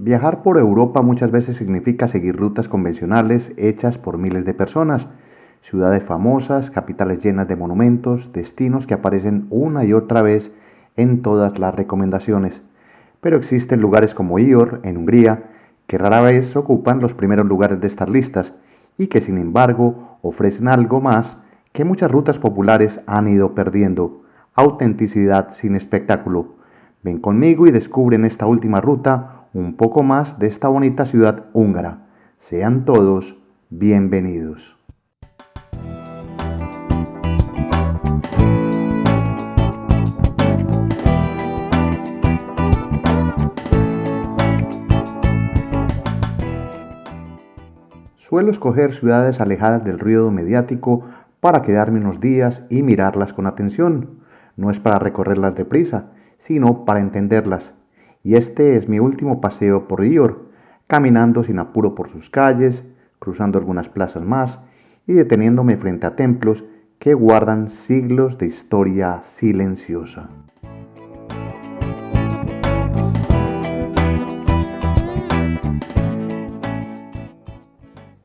Viajar por Europa muchas veces significa seguir rutas convencionales hechas por miles de personas, ciudades famosas, capitales llenas de monumentos, destinos que aparecen una y otra vez en todas las recomendaciones. Pero existen lugares como Ior, en Hungría, que rara vez ocupan los primeros lugares de estas listas y que sin embargo ofrecen algo más que muchas rutas populares han ido perdiendo: autenticidad sin espectáculo. Ven conmigo y descubre en esta última ruta un poco más de esta bonita ciudad húngara. Sean todos bienvenidos. Suelo escoger ciudades alejadas del ruido mediático para quedarme unos días y mirarlas con atención. No es para recorrerlas deprisa, sino para entenderlas. Y este es mi último paseo por Ior, caminando sin apuro por sus calles, cruzando algunas plazas más y deteniéndome frente a templos que guardan siglos de historia silenciosa.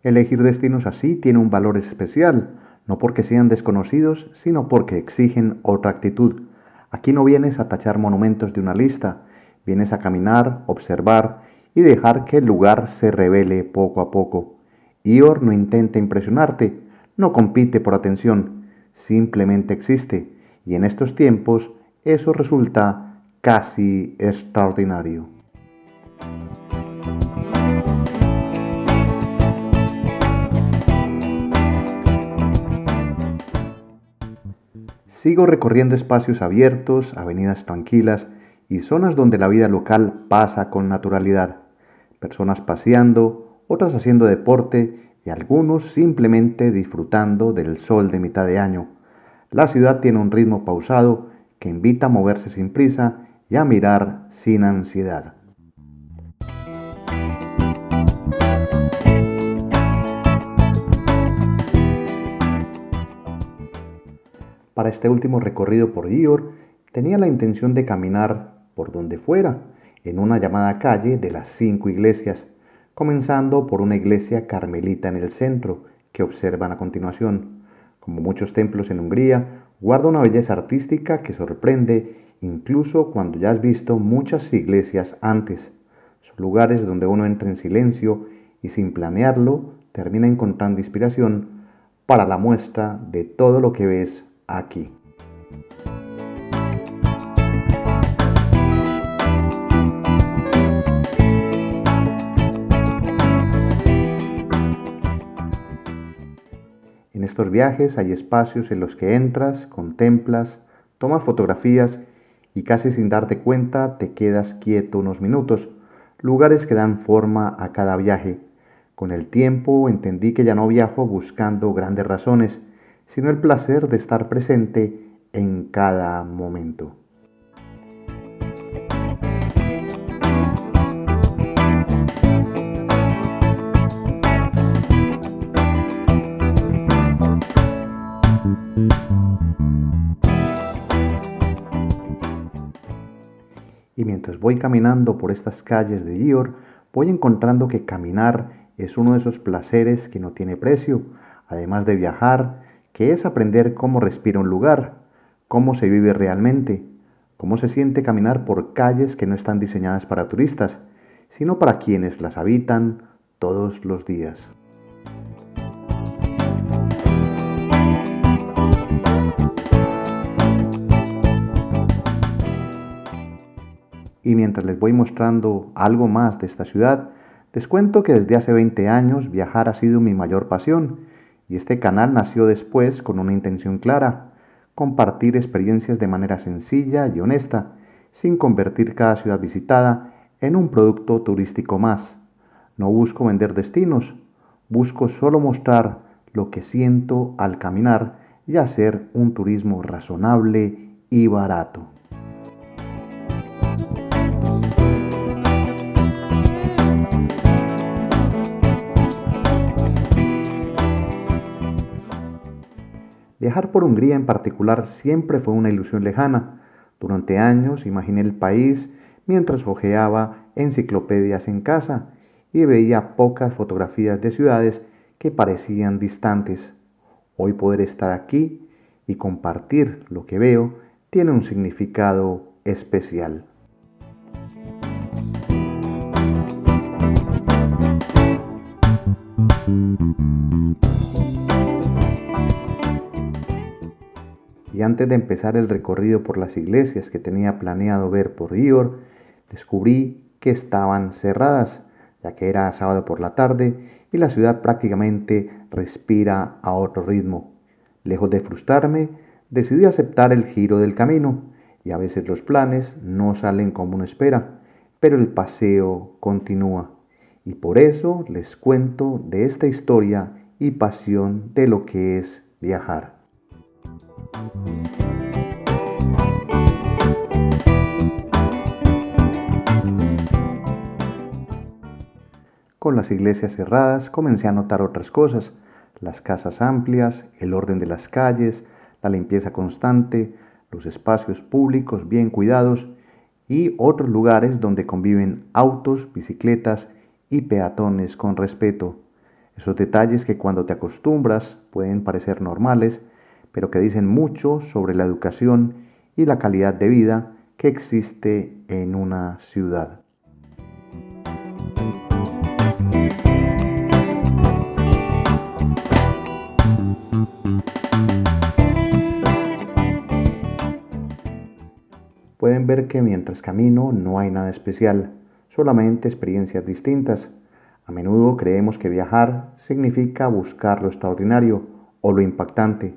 Elegir destinos así tiene un valor especial, no porque sean desconocidos, sino porque exigen otra actitud. Aquí no vienes a tachar monumentos de una lista, vienes a caminar, observar y dejar que el lugar se revele poco a poco. Ior no intenta impresionarte, no compite por atención, simplemente existe, y en estos tiempos eso resulta casi extraordinario. Sigo recorriendo espacios abiertos, avenidas tranquilas y zonas donde la vida local pasa con naturalidad. Personas paseando, otras haciendo deporte y algunos simplemente disfrutando del sol de mitad de año. La ciudad tiene un ritmo pausado que invita a moverse sin prisa y a mirar sin ansiedad. Para este último recorrido por Ior, tenía la intención de caminar por donde fuera, en una llamada calle de las 5 iglesias, comenzando por una iglesia carmelita en el centro, que observan a continuación. Como muchos templos en Hungría, guarda una belleza artística que sorprende incluso cuando ya has visto muchas iglesias antes. Son lugares donde uno entra en silencio y sin planearlo termina encontrando inspiración para la muestra de todo lo que ves aquí. En estos viajes hay espacios en los que entras, contemplas, tomas fotografías y casi sin darte cuenta te quedas quieto unos minutos, lugares que dan forma a cada viaje. Con el tiempo entendí que ya no viajo buscando grandes razones, sino el placer de estar presente en cada momento. Y mientras voy caminando por estas calles de Ior, voy encontrando que caminar es uno de esos placeres que no tiene precio, además de viajar, que es aprender cómo respira un lugar, cómo se vive realmente, cómo se siente caminar por calles que no están diseñadas para turistas, sino para quienes las habitan todos los días. Y mientras les voy mostrando algo más de esta ciudad, les cuento que desde hace 20 años viajar ha sido mi mayor pasión, y este canal nació después con una intención clara: compartir experiencias de manera sencilla y honesta, sin convertir cada ciudad visitada en un producto turístico más. No busco vender destinos, busco solo mostrar lo que siento al caminar y hacer un turismo razonable y barato. Viajar por Hungría en particular siempre fue una ilusión lejana. Durante años imaginé el país mientras hojeaba enciclopedias en casa y veía pocas fotografías de ciudades que parecían distantes. Hoy poder estar aquí y compartir lo que veo tiene un significado especial. Y antes de empezar el recorrido por las iglesias que tenía planeado ver por Ior, descubrí que estaban cerradas, ya que era sábado por la tarde y la ciudad prácticamente respira a otro ritmo. Lejos de frustrarme, decidí aceptar el giro del camino, y a veces los planes no salen como uno espera, pero el paseo continúa. Y por eso les cuento de esta historia y pasión de lo que es viajar. Con las iglesias cerradas comencé a notar otras cosas: las casas amplias, el orden de las calles, la limpieza constante, los espacios públicos bien cuidados y otros lugares donde conviven autos, bicicletas y peatones con respeto. Esos detalles que cuando te acostumbras pueden parecer normales, pero que dicen mucho sobre la educación y la calidad de vida que existe en una ciudad. Pueden ver que mientras camino no hay nada especial, solamente experiencias distintas. A menudo creemos que viajar significa buscar lo extraordinario o lo impactante,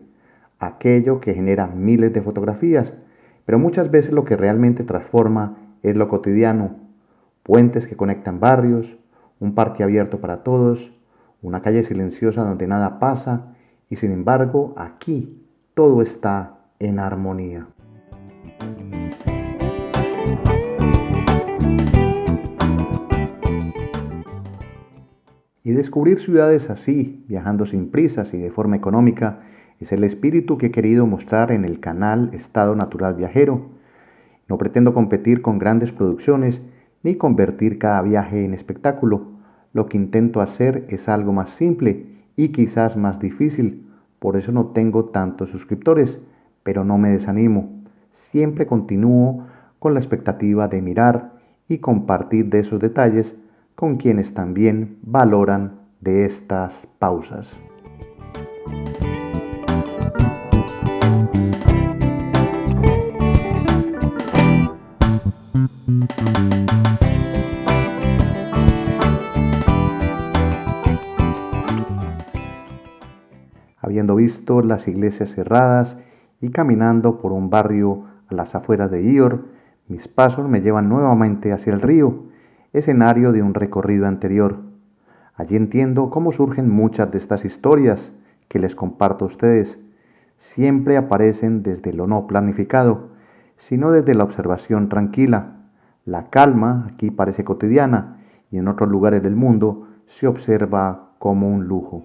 aquello que genera miles de fotografías, pero muchas veces lo que realmente transforma es lo cotidiano: puentes que conectan barrios, un parque abierto para todos, una calle silenciosa donde nada pasa, y sin embargo aquí todo está en armonía. Y descubrir ciudades así, viajando sin prisas y de forma económica, es el espíritu que he querido mostrar en el canal Estado Natural Viajero. No pretendo competir con grandes producciones ni convertir cada viaje en espectáculo. Lo que intento hacer es algo más simple y quizás más difícil. Por eso no tengo tantos suscriptores, pero no me desanimo. Siempre continúo con la expectativa de mirar y compartir de esos detalles con quienes también valoran de estas pausas. Habiendo visto las iglesias cerradas y caminando por un barrio a las afueras de Ior, mis pasos me llevan nuevamente hacia el río, escenario de un recorrido anterior. Allí entiendo cómo surgen muchas de estas historias que les comparto a ustedes. Siempre aparecen desde lo no planificado, sino desde la observación tranquila. La calma aquí parece cotidiana y en otros lugares del mundo se observa como un lujo.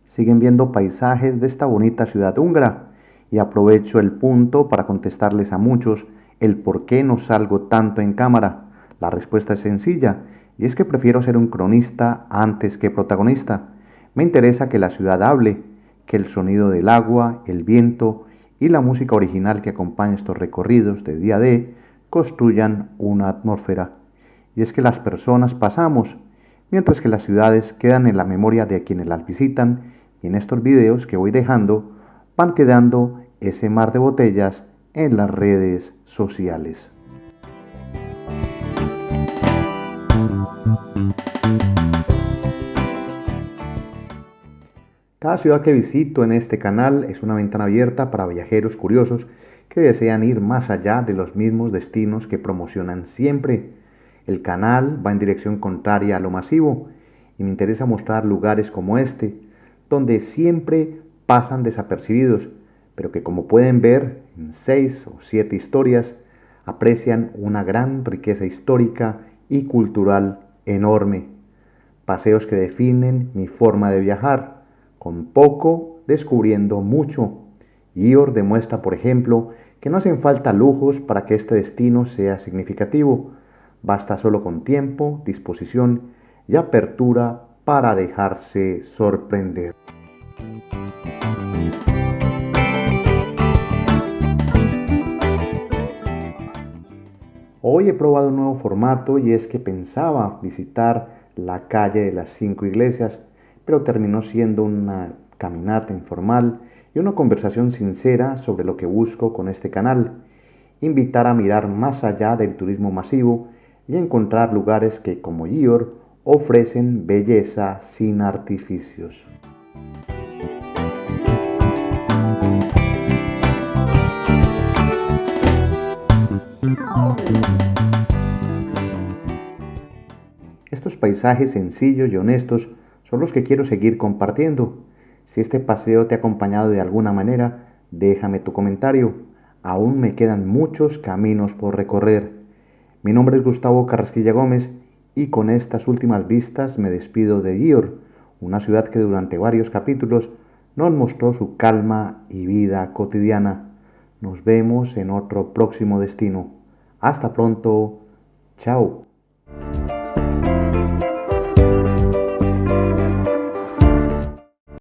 Siguen viendo paisajes de esta bonita ciudad húngara y aprovecho el punto para contestarles a muchos el por qué no salgo tanto en cámara. La respuesta es sencilla, y es que prefiero ser un cronista antes que protagonista. Me interesa que la ciudad hable, que el sonido del agua, el viento y la música original que acompaña estos recorridos de día a día construyan una atmósfera. Y es que las personas pasamos, mientras que las ciudades quedan en la memoria de quienes las visitan, y en estos videos que voy dejando van quedando ese mar de botellas en las redes sociales. Cada ciudad que visito en este canal es una ventana abierta para viajeros curiosos que desean ir más allá de los mismos destinos que promocionan siempre. El canal va en dirección contraria a lo masivo y me interesa mostrar lugares como este, donde siempre pasan desapercibidos, pero que, como pueden ver en 6 o 7 historias, aprecian una gran riqueza histórica y cultural enorme. Paseos que definen mi forma de viajar, con poco descubriendo mucho. Ior demuestra, por ejemplo, que no hacen falta lujos para que este destino sea significativo. Basta solo con tiempo, disposición y apertura para dejarse sorprender. Hoy he probado un nuevo formato y es que pensaba visitar la calle de las 5 iglesias, pero terminó siendo una caminata informal y una conversación sincera sobre lo que busco con este canal, invitar a mirar más allá del turismo masivo y encontrar lugares que, como Ior, ofrecen belleza sin artificios. Estos paisajes sencillos y honestos son los que quiero seguir compartiendo. Si este paseo te ha acompañado de alguna manera, déjame tu comentario. Aún me quedan muchos caminos por recorrer. Mi nombre es Gustavo Carrasquilla Gómez y con estas últimas vistas me despido de Ior, una ciudad que durante varios capítulos nos mostró su calma y vida cotidiana. Nos vemos en otro próximo destino. Hasta pronto. Chao.